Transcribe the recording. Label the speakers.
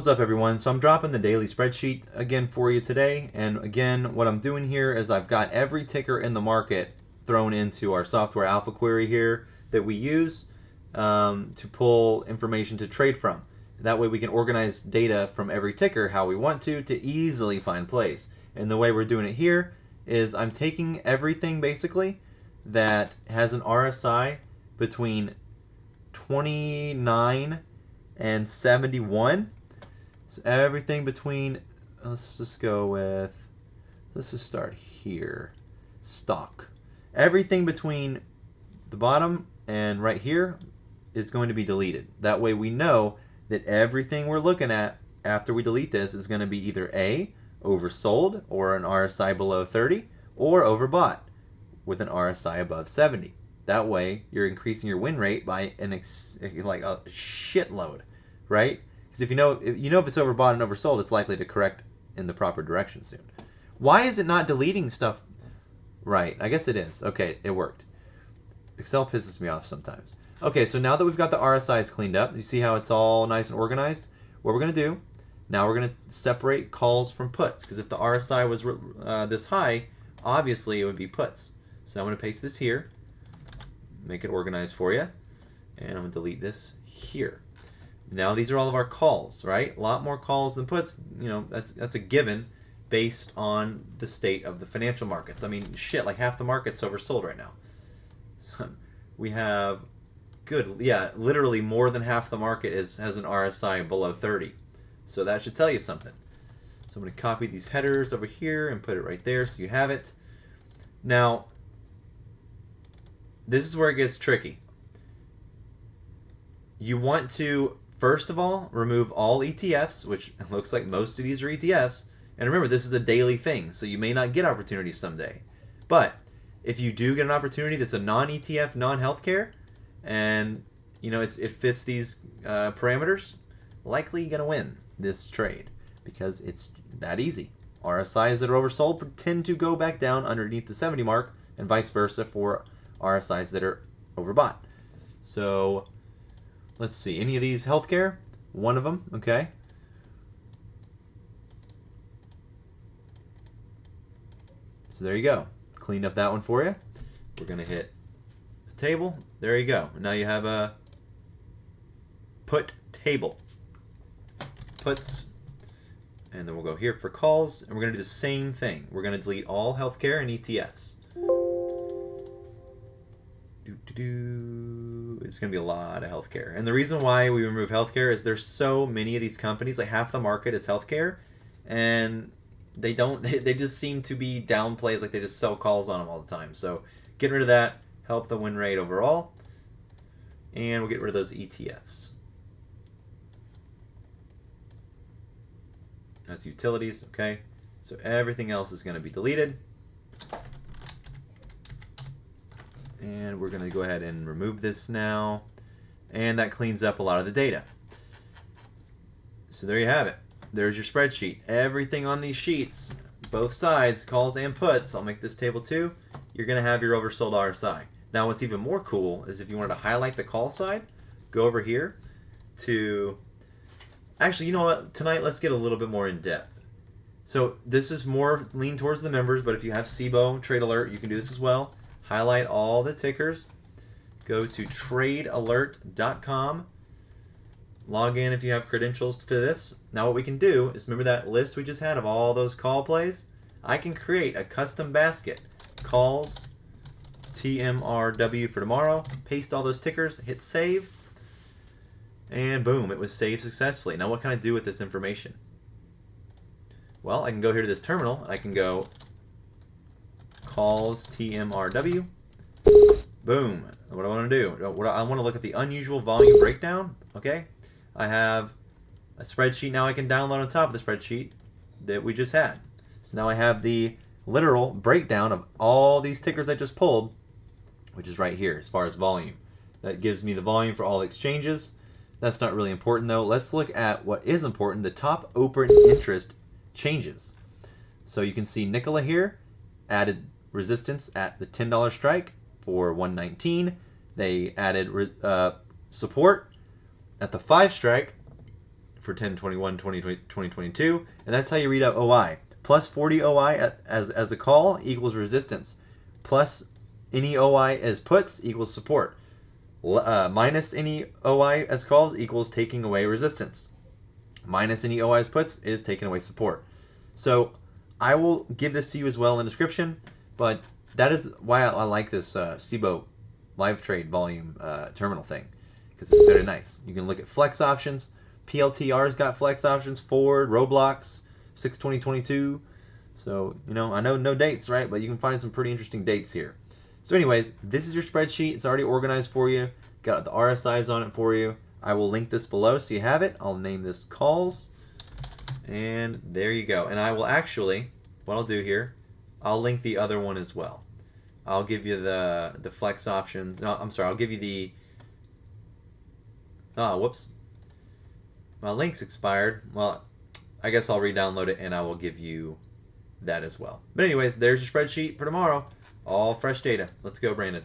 Speaker 1: What's up, everyone? So I'm dropping the daily spreadsheet again for you today, and again what I'm doing here is I've got every ticker in the market thrown into our software Alphaquery here that we use to pull information to trade from. That way we can organize data from every ticker how we want to easily find plays. And the way we're doing it here is I'm taking everything basically that has an RSI between 29 and 71. So everything between, let's just start here, stock. Everything between the bottom and right here is going to be deleted. That way we know that everything we're looking at after we delete this is going to be either A, oversold or an RSI below 30, or overbought with an RSI above 70. That way you're increasing your win rate by like a shitload, right? Because if you know if it's overbought and oversold, it's likely to correct in the proper direction soon. Why is it not deleting stuff? Right, I guess it is. Okay, it worked. Excel pisses me off sometimes. Okay, so now that we've got the RSIs cleaned up, you see how it's all nice and organized? What we're going to do, now we're going to separate calls from puts, because if the RSI was this high, obviously it would be puts. So I'm going to paste this here, make it organized for you, and I'm going to delete this here. Now these are all of our calls, right? A lot more calls than puts. You know, that's a given based on the state of the financial markets. I mean, shit, like half the market's oversold right now. So we have literally more than half the market has an RSI below 30. So that should tell you something. So I'm going to copy these headers over here and put it right there so you have it. Now, this is where it gets tricky. You want to, first of all, remove all ETFs, which looks like most of these are ETFs. And remember, this is a daily thing, so you may not get opportunities someday. But if you do get an opportunity that's a non-ETF, non-healthcare, and you know it fits these parameters, likely you're gonna win this trade because it's that easy. RSIs that are oversold tend to go back down underneath the 70 mark, and vice versa for RSIs that are overbought. So let's see, any of these healthcare, one of them, okay. So there you go, cleaned up that one for you. We're gonna hit the table. There you go. Now you have a put table. Puts, and then we'll go here for calls, and we're gonna do the same thing. We're gonna delete all healthcare and ETFs. It's gonna be a lot of healthcare, and the reason why we remove healthcare is there's so many of these companies. Like half the market is healthcare, and they just seem to be downplays. Like they just sell calls on them all the time. So getting rid of that help the win rate overall, and we'll get rid of those ETFs. That's utilities, okay. So everything else is going to be deleted. And we're going to go ahead and remove this now. And that cleans up a lot of the data. So there you have it. There's your spreadsheet. Everything on these sheets, both sides, calls and puts, I'll make this table too, you're going to have your oversold RSI. Now what's even more cool is if you wanted to highlight the call side, go over here to... Actually, you know what? Tonight, let's get a little bit more in depth. So this is more lean towards the members, but if you have SIBO, Trade Alert, you can do this as well. Highlight all the tickers. Go to tradealert.com. Log in if you have credentials for this. Now what we can do is, remember that list we just had of all those call plays? I can create a custom basket. Calls, TMRW for tomorrow. Paste all those tickers, hit save. And boom, it was saved successfully. Now what can I do with this information? Well, I can go here to this terminal. I can go calls TMRW. Boom. What do I want to do? I want to look at the unusual volume breakdown. Okay. I have a spreadsheet now I can download on top of the spreadsheet that we just had. So now I have the literal breakdown of all these tickers I just pulled, which is right here as far as volume. That gives me the volume for all exchanges. That's not really important though. Let's look at what is important, the top open interest changes. So you can see Nikola here added resistance at the $10 strike for 119. They added support at the 5 strike for 10/21, 2022, and that's how you read out OI. Plus 40 OI as a call equals resistance. Plus any OI as puts equals support. Minus any OI as calls equals taking away resistance. Minus any OI as puts is taking away support. So I will give this to you as well in the description, but that is why I like this SIBO live trade volume terminal thing, because it's very nice. You can look at flex options. PLTR's got flex options, Ford, Roblox, 6/20/22. So, you know, I know no dates, right? But you can find some pretty interesting dates here. So anyways, this is your spreadsheet. It's already organized for you. Got the RSIs on it for you. I will link this below so you have it. I'll name this calls. And there you go. And I will actually, what I'll do here, I'll link the other one as well. I'll give you the flex options. No, I'm sorry. I'll give you the... Oh, whoops. My link's expired. Well, I guess I'll re-download it and I will give you that as well. But anyways, there's your spreadsheet for tomorrow. All fresh data. Let's go, Brandon.